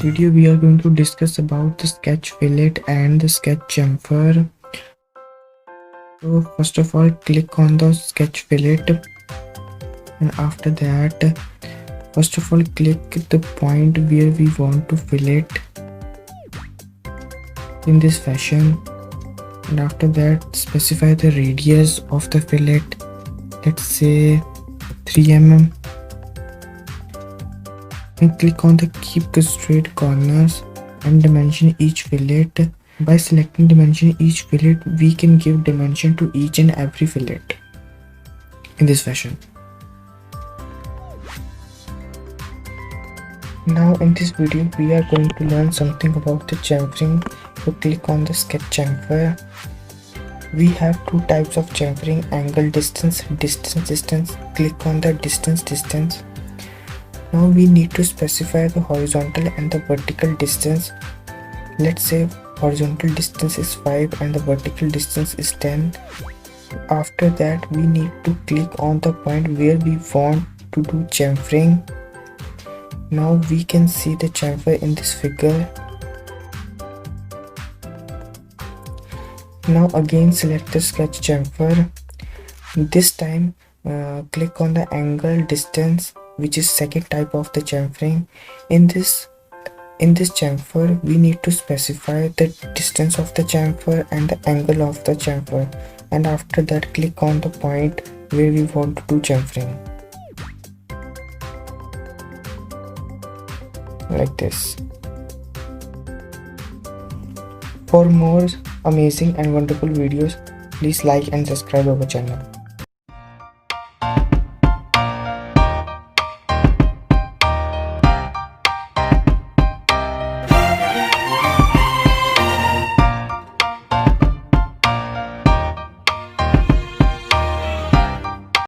video we are going to discuss about the sketch fillet and the sketch chamfer. So first of all, click on the sketch fillet, and after that, first of all click the point where we want to fillet in this fashion, and after that specify the radius of the fillet. Let's say 3 mm, and click on the keep the straight corners and dimension each fillet. By selecting dimension each fillet, we can give dimension to each and every fillet in this fashion. Now in this video we are going to learn something about the chamfering. So click on the sketch chamfer. We have two types of chamfering: angle distance, distance. Click on the distance. Now we need to specify the horizontal and the vertical distance. Let's say horizontal distance is 5 and the vertical distance is 10. After that we need to click on the point where we want to do chamfering. Now we can see the chamfer in this figure. Now again select the sketch chamfer. This time click on the angle distance, which is second type of the chamfering. In this chamfer we need to specify the distance of the chamfer and the angle of the chamfer, and after that click on the point where we want to do chamfering, like this. For more amazing and wonderful videos, please like and subscribe our channel.